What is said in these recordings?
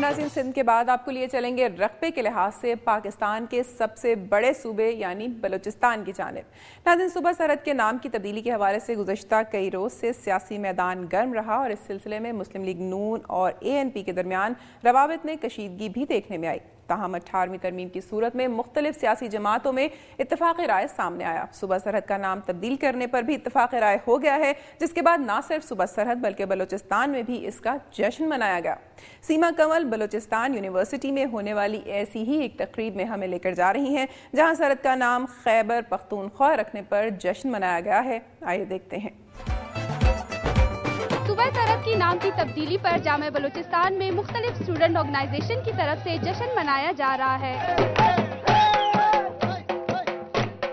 اور ناظرین سندھ کے بعد آپ کو لیے چلیں گے رقبے کے لحاظ سے پاکستان کے سب سے بڑے صوبے یعنی بلوچستان کی جانب۔ ناظرین صوبہ سرحد کے نام کی تبدیلی کے حوالے سے گزشتہ کئی روز سے سیاسی میدان گرم رہا اور اس سلسلے میں مسلم لیگ نون اور ANP کے درمیان روابط میں کشیدگی بھی دیکھنے میں آئی۔ تاہم 18ویں ترمیم کی صورت میں مختلف سیاسی جماعتوں میں اتفاق رائے سامنے آیا۔ صوبہ سرحد کا نام تبدیل کرنے پر بھی اتفاق رائے ہو گیا ہے، جس کے بعد نہ صرف صوبہ سرحد بلکہ بلوچستان میں بھی اس کا جشن منایا گیا۔ سیما کنول بلوچستان یونیورسٹی میں ہونے والی ایسی ہی ایک تقریب میں ہمیں لے کر جا رہی ہیں، جہاں سرحد کا نام خیبر پختونخوا رکھنے پر جشن منایا گیا ہے۔ آئیے دیکھتے ہیں۔ صوبہ سرحد کی نام کی تبدیلی پر جامعہ بلوچستان میں مختلف اسٹوڈنٹ آرگنائزیشن کی طرف سے جشن منایا جا رہا ہے۔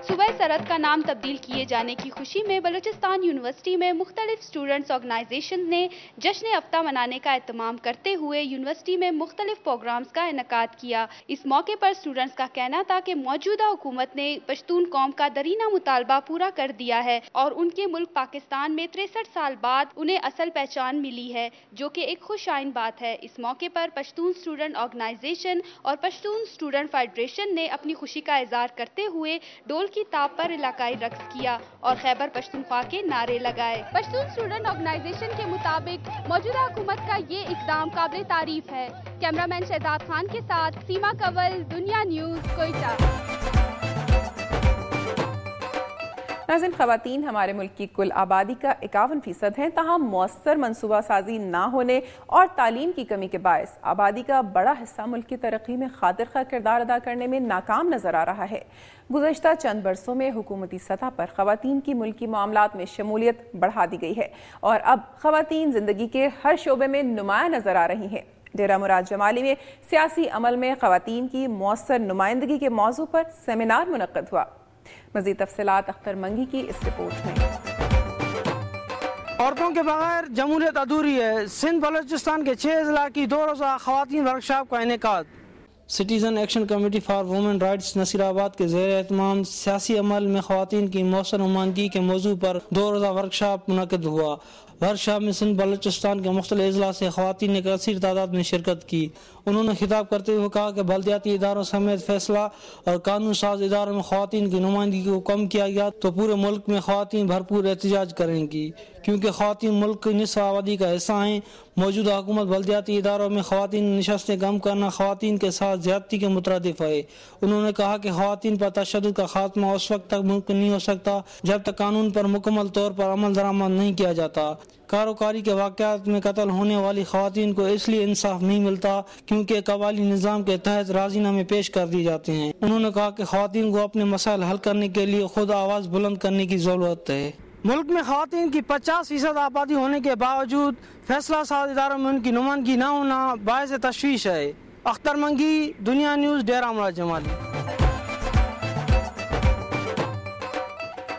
صوبہ سرحد کا نام تبدیل کیے جانے کی خوشی میں بلوچستان یونیورسٹی میں مختلف اسٹوڈنٹس آرگنائزیشن نے جشن ہفتہ منانے کا اہتمام کرتے ہوئے یونیورسٹی میں مختلف پروگرامز کا انعقاد کیا۔ اس موقع پر اسٹوڈنٹس کا کہنا تھا کہ موجودہ حکومت نے پشتون قوم کا درینہ مطالبہ پورا کر دیا ہے اور ان کے ملک پاکستان میں 63 سال بعد انہیں اصل پہچان ملی ہے، جو کہ ایک خوش آئند بات ہے۔ اس موقع پر پشتون اسٹوڈنٹ آرگنائزیشن اور پشتون اسٹوڈنٹ فیڈریشن نے اپنی خوشی کا اظہار کرتے ہوئے ڈول کی تاب پر علاقائی رقص کیا اور خیبر پختونخوا کے نعرے لگائے۔ پشتون اسٹوڈنٹ آرگنائزیشن کے مطابق موجودہ حکومت کا یہ اقدام قابل تعریف ہے۔ کیمرہ مین شہزاد خان کے ساتھ سیما کنول، دنیا نیوز، کوئٹہ۔ ناظرین خواتین ہمارے ملک کی کل آبادی کا 51% ہیں، تاہم مؤثر منصوبہ سازی نہ ہونے اور تعلیم کی کمی کے باعث آبادی کا بڑا حصہ ملک کی ترقی میں خاطر خواہ کردار ادا کرنے میں ناکام نظر آ رہا ہے۔ گزشتہ چند برسوں میں حکومتی سطح پر خواتین کی ملکی معاملات میں شمولیت بڑھا دی گئی ہے اور اب خواتین زندگی کے ہر شعبے میں نمایاں نظر آ رہی ہیں۔ ڈیرہ مراد جمالی میں سیاسی عمل میں خواتین کی مؤثر نمائندگی کے موضوع پر سیمینار منعقد ہوا۔ مزید تفصیلات اختر منگی کی اس رپورٹ میں۔ عورتوں کے بغیر جمہوریت ادھوری ہے۔ سندھ بلوچستان کے 6 اضلاع کی 2 روزہ خواتین ورکشاپ کا انعقاد۔ Citizen action committee for women rights Nasirabad کے زیر اہتمام سیاسی عمل میں خواتین کی مؤثر نمائندگی کے موضوع پر 2 روزہ ورکشاپ منعقد ہوا۔ ورکشاپ میں سندھ بلوچستان کے مختلف اضلاع سے خواتین نے کثیر تعداد میں شرکت کی۔ انہوں نے خطاب کرتے ہوئے کہا کہ بلدیاتی اداروں سمیت فیصلہ اور قانون ساز اداروں میں خواتین کی نمائندگی کو کم کیا گیا تو پورے ملک میں خواتین بھرپور احتجاج کریں گی، کیونکہ خواتین ملک کی نصف آبادی کا حصہ ہیں۔ موجودہ حکومت بلدیاتی اداروں میں خواتین نشستیں کم کرنا خواتین کے ساتھ زیادتی کے مترادف ہے۔ انہوں نے کہا کہ خواتین پر تشدد کا خاتمہ اس وقت تک ممکن نہیں ہو سکتا جب تک قانون پر مکمل طور پر عمل درآمد نہیں کیا جاتا۔ کاروکاری کے واقعات میں قتل ہونے والی خواتین کو اس لیے انصاف نہیں ملتا کیونکہ قبائلی نظام کے تحت راضی نامے پیش کر دیے جاتے ہیں۔ انہوں نے کہا کہ خواتین کو اپنے مسائل حل کرنے کے لیے خود آواز بلند کرنے کی ضرورت ہے۔ ملک میں خواتین کی 50% آبادی ہونے کے باوجود فیصلہ ساز اداروں میں ان کی نمائندگی نہ ہونا باعث تشویش ہے۔ اختر منگی، دنیا نیوز، ڈیرہ مراد جمالی۔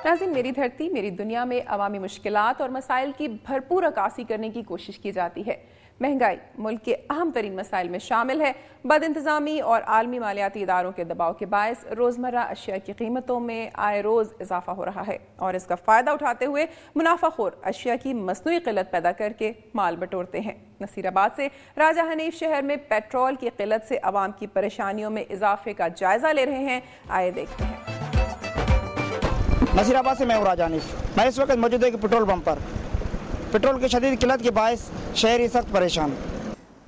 ناظرین میری دھرتی میری دنیا میں عوامی مشکلات اور مسائل کی بھرپور عکاسی کرنے کی کوشش کی جاتی ہے۔ مہنگائی ملک کے اہم ترین مسائل میں شامل ہے۔ بد انتظامی اور عالمی مالیاتی اداروں کے دباؤ کے باعث روزمرہ اشیاء کی قیمتوں میں آئے روز اضافہ ہو رہا ہے اور اس کا فائدہ اٹھاتے ہوئے منافع خور اشیاء کی مصنوعی قلت پیدا کر کے مال بٹورتے ہیں۔ نصیر آباد سے راجہ حنیف شہر میں پیٹرول کی قلت سے عوام کی پریشانیوں میں اضافے کا جائزہ لے رہے ہیں۔ آئے دیکھتے ہیں۔ نصیر آباد سے میں راجہ حنیف۔ میں اس وقت موجود ہے کہ پیٹرول پمپ پر پیٹرول کی شدید قلت کے باعث شہری سخت پریشان۔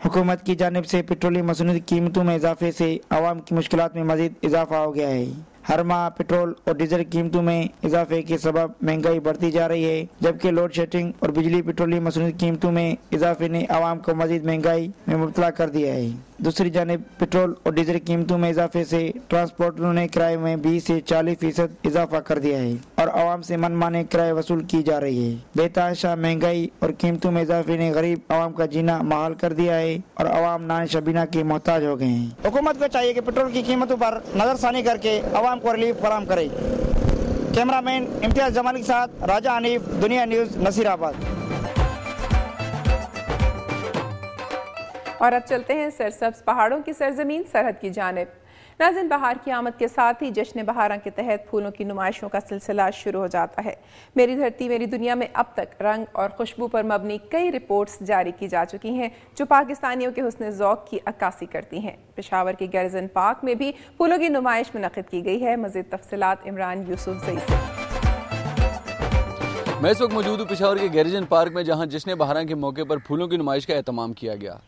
حکومت کی جانب سے پیٹرولیم مصنوعات کی قیمتوں میں اضافے سے عوام کی مشکلات میں مزید اضافہ ہو گیا ہے۔ ہر ماہ پیٹرول اور ڈیزل قیمتوں میں اضافے کے سبب مہنگائی بڑھتی جا رہی ہے، جبکہ لوڈ شیڈنگ اور بجلی پیٹرولیم مصنوعات کی قیمتوں میں اضافے نے عوام کو مزید مہنگائی میں مبتلا کر دیا ہے۔ دوسری جانب پیٹرول اور ڈیزل قیمتوں میں اضافے سے ٹرانسپورٹروں نے کرائے میں 20 سے 40% اضافہ کر دیا ہے اور عوام سے من مانے کرائے وصول کی جا رہی ہے۔ بے تحاشا مہنگائی اور قیمتوں میں اضافے نے غریب عوام کا جینا محال کر دیا ہے اور عوام نان شبینہ کے محتاج ہو گئے ہیں۔ حکومت کو چاہیے کہ پیٹرول کی قیمتوں پر نظر ثانی کر کے عوام کو ریلیف فراہم کرے۔ کیمرہ مین امتیاز جمال کے ساتھ راجہ حنیف، دنیا نیوز، نصیر آباد۔ اور اب چلتے ہیں سرسبز پہاڑوں کی سرزمین سرحد کی جانب۔ नाज़रीन, बहार की आमद के साथ ही जश्न बहारां के तहत फूलों की नुमाइशों का सिलसिला शुरू हो जाता है। मेरी धरती मेरी दुनिया में अब तक रंग और खुशबू पर मबनी कई रिपोर्ट्स जारी की जा चुकी हैं जो पाकिस्तानियों के हुस्न ज़ौक़ की अक्कासी करती हैं। पेशावर के गैरजन पार्क में भी फूलों की नुमाइश मुनक़िद की गई है। मज़ीद तफसीलात इमरान यूसुफ ज़ई से। मैं इस वक्त मौजूद हूँ पेशावर के गैरजन पार्क में, जहाँ जश्न बहारां के मौके पर फूलों की नुमाइश का एहतमाम किया गया।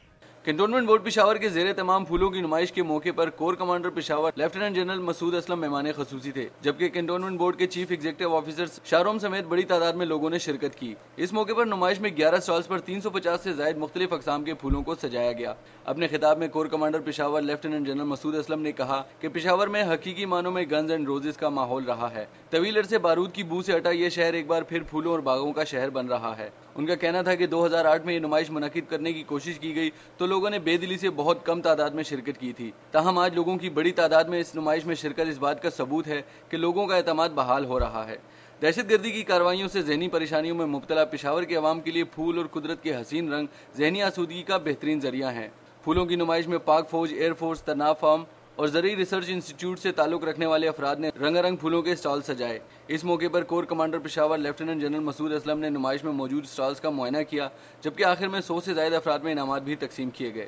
कैंटोनमेंट बोर्ड पेशावर के ज़ेरे तमाम फूलों की नुमाइश के मौके पर core commander Peshawar lieutenant general Masood Aslam मेहमान खसूसी थे, जबकि कैंटोनमेंट बोर्ड के चीफ एग्जीक्यूटिव ऑफिसर्स शाहरोम समेत बड़ी तादाद में लोगों ने शिरकत की। इस मौके पर नुमाइश में 11 स्टॉल्स पर 350 से ज़ायद मुख्तलिफ अक़साम के फूलों को सजाया गया। अपने खिताब में core commander Peshawar lieutenant general Masood Aslam ने कहा कि पेशावर में हकीकी मानों में गन्स एंड रोजेस का माहौल रहा है। तवील अरसे बारूद की बू से हटा ये शहर एक बार फिर फूलों और बागों का शहर बन रहा है। उनका कहना था कि 2008 में ये नुमाइश मुनक़िद करने की कोशिश की गई तो लोगों ने बेदिली से बहुत कम तादाद में शिरकत की थी। ताहम आज लोगों की बड़ी तादाद में इस नुमाइश में शिरकत इस बात का सबूत है कि लोगों का एतमाद बहाल हो रहा है। दहशतगर्दी की कार्रवाइयों से ज़हनी परेशानियों में मुब्तला पेशावर के अवाम के लिए फूल और कुदरत के हसीन रंग ज़हनी आसूदगी का बेहतरीन जरिया हैं। फूलों की नुमाइश में पाक फौज, एयरफोर्स, तनाब फार्म और ज़रूरी रिसर्च इंस्टीट्यूट से ताल्लुक़ रखने वाले अफराद ने रंगारंग फूलों के स्टॉल सजाए। इस मौके पर core commander Peshawar lieutenant general Masood Aslam ने नुमाइश में मौजूद स्टॉल्स का मुआयना किया, जबकि आखिर में 100 से ज़ायद अफराद में इनामात भी तकसीम किए गए।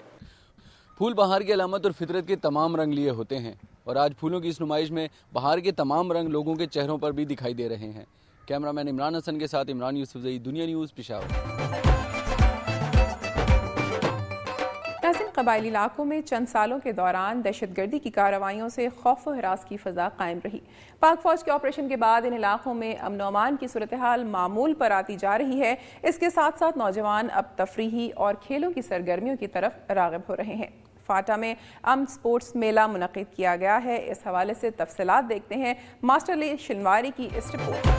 फूल बहार की अलामत और फितरत के तमाम रंग लिए होते हैं और आज फूलों की इस नुमाइश में बहार के तमाम रंग लोगों के चेहरों पर भी दिखाई दे रहे हैं। कैमरामैन इमरान हसन के साथ इमरान यूसुफ ज़ई, दुनिया न्यूज़, पेशावर। कबायली इलाकों में चंद सालों के दौरान दहशतगर्दी की कार्रवाइयों से खौफ और हिरास की फ़ज़ा कायम रही। पाक फ़ौज के ऑपरेशन के बाद इन इलाकों में अमन व अमान की सूरत हाल मामूल पर आती जा रही है। इसके साथ साथ नौजवान अब तफरीही और खेलों की सरगर्मियों की तरफ राग़िब हो रहे हैं। फाटा में अमन स्पोर्ट्स मेला मुनक़िद किया गया है। इस हवाले से तफसीलात देखते हैं मास्टर अली शिनवारी की इस रिपोर्ट।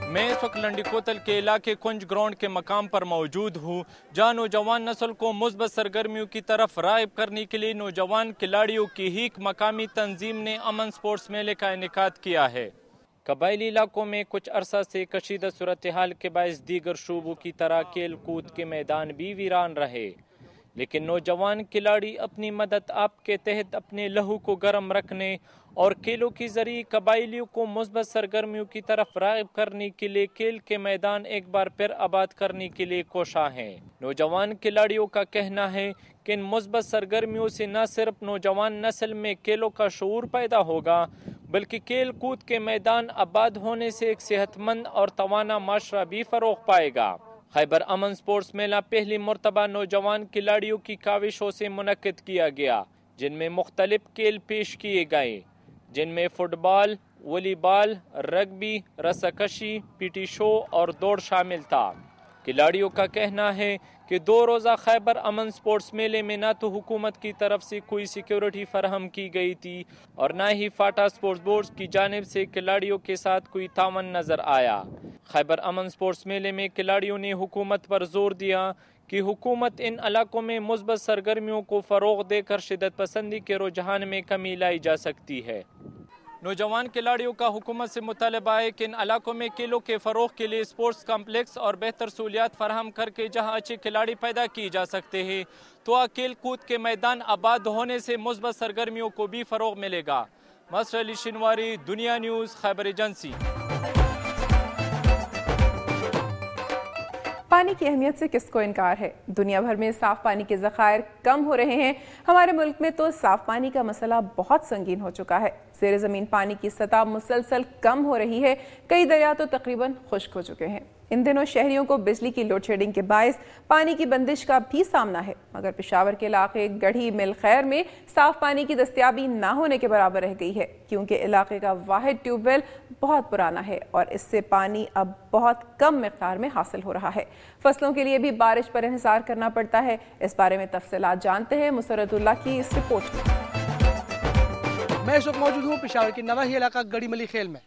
मैं इस वक्त लंडी कोतल के इलाके कुंज ग्राउंड के मकाम पर मौजूद हूँ, जहाँ नौजवान नस्ल को मुस्बत सरगर्मियों की तरफ राग़िब करने के लिए नौजवान खिलाड़ियों की ही मकामी तंजीम ने अमन स्पोर्ट्स मेले का इनेकाद किया है। कबायली इलाकों में कुछ अरसा से कशीदा सूरत हाल के बायस दीगर शोबों की तरह खेल कूद के मैदान भी वीरान रहे, लेकिन नौजवान खिलाड़ी अपनी मदद आपके तहत अपने लहू को गर्म रखने और खेलों के जरिए कबायलियों को मुस्बत सरगर्मियों की तरफ राग़िब करने के लिए खेल के मैदान एक बार फिर आबाद करने के लिए कोशा हैं। नौजवान खिलाड़ियों का कहना है कि इन मुस्बत सरगर्मियों से न सिर्फ नौजवान नस्ल में खेलों का शऊर पैदा होगा, बल्कि खेल कूद के मैदान आबाद होने से एक सेहतमंद और तवाना माशरा भी फ़रोग़ पाएगा। खैबर अमन स्पोर्ट्स मेला पहली मरतबा नौजवान खिलाड़ियों की काविशों से मुनक़िद किया गया, जिनमें मुख्तलिफ खेल पेश किए गए, जिनमें फुटबॉल, वॉलीबॉल, रग्बी, रस्साकशी, पीटी शो और दौड़ शामिल था। खिलाड़ियों का कहना है कि 2 रोज़ा खैबर अमन स्पोर्ट्स मेले में न तो हुकूमत की तरफ से कोई सिक्योरिटी फराहम की गई थी और न ही फाटा स्पोर्ट्स बोर्ड की जानिब से खिलाड़ियों के साथ कोई तावन नज़र आया। खैबर अमन स्पोर्ट्स मेले में खिलाड़ियों ने हुकूमत पर जोर दिया कि हुकूमत इन इलाकों में मुस्बत सरगर्मियों को फ़रोग़ देकर शिद्दत पसंदी के रुझान में कमी लाई जा सकती है। नौजवान खिलाड़ियों का हुकूमत से मुतालबा है कि इन इलाकों में खेलों के फ़रोग़ के लिए स्पोर्ट्स कम्प्लेक्स और बेहतर सहूलियात फराहम करके जहां अच्छे खिलाड़ी पैदा किए जा सकते हैं, तो खेल कूद के मैदान आबाद होने से मुस्बत सरगर्मियों को भी फ़रोग़ मिलेगा। मास्टर अली शिनवारी, दुनिया न्यूज़, खैबर एजेंसी। पानी की अहमियत से किसको इनकार है। दुनिया भर में साफ पानी के ज़खायर कम हो रहे हैं। हमारे मुल्क में तो साफ पानी का मसला बहुत संगीन हो चुका है। ज़ेरे ज़मीन पानी की सतह मुसलसल कम हो रही है। कई दरिया तो तकरीबन खुश्क हो चुके हैं। इन दिनों शहरियों को बिजली की लोड शेडिंग के बायस पानी की बंदिश का भी सामना है, मगर पेशावर के इलाके गढ़ी मिल खैर में साफ पानी की दस्तियाबी ना होने के बराबर रह गई है, क्योंकि इलाके का वाहिद ट्यूबवेल बहुत पुराना है और इससे पानी अब बहुत कम मिक़दार में हासिल हो रहा है। फसलों के लिए भी बारिश पर इंतज़ार करना पड़ता है। इस बारे में तफसीलात जानते हैं मुसरतुल्लाह की इस रिपोर्ट में। मैं इस वक्त मौजूद हूँ पेशावर के नवाही इलाका गढ़ी मली खेल में,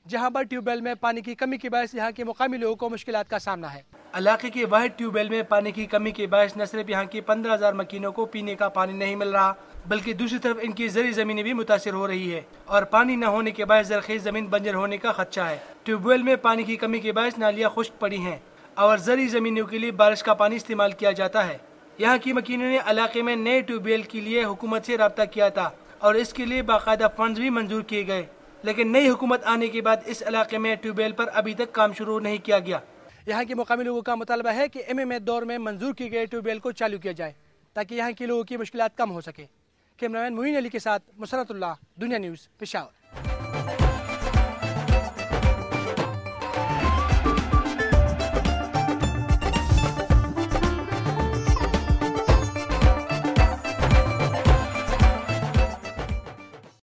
जहाँ पर ट्यूबवेल में पानी की कमी के बायस यहाँ के मुकामी लोगों को मुश्किलात का सामना है। इलाके के वाहिद ट्यूबवेल में पानी की कमी के बायस न सिर्फ यहाँ की 15,000 मकीनों को पीने का पानी नहीं मिल रहा, बल्कि दूसरी तरफ इनकी ज़री ज़मीनें भी मुतासिर हो रही है और पानी न होने के बायस ज़रख़ीज़ ज़मीन बंजर होने का खदशा है। ट्यूबवेल में पानी की कमी के बायस नालियाँ खुश्क पड़ी हैं और ज़री ज़मीनों के लिए बारिश का पानी इस्तेमाल किया जाता है। यहाँ की मकीनों ने इलाके में नए ट्यूबवेल के लिए हुकूमत से रब्ता किया था और इसके लिए बाकायदा फंड्स भी मंजूर किए गए, लेकिन नई हुकूमत आने के बाद इस इलाके में ट्यूबवेल पर अभी तक काम शुरू नहीं किया गया। यहाँ के मुकामी लोगों का मुतालबा है कि MMA दौर में मंजूर किए गए ट्यूबवेल को चालू किया जाए ताकि यहाँ के लोगों की मुश्किलात कम हो सके। कैमरामैन मोइन अली के साथ मुसरतुल्लाह, दुनिया न्यूज़, पेशावर।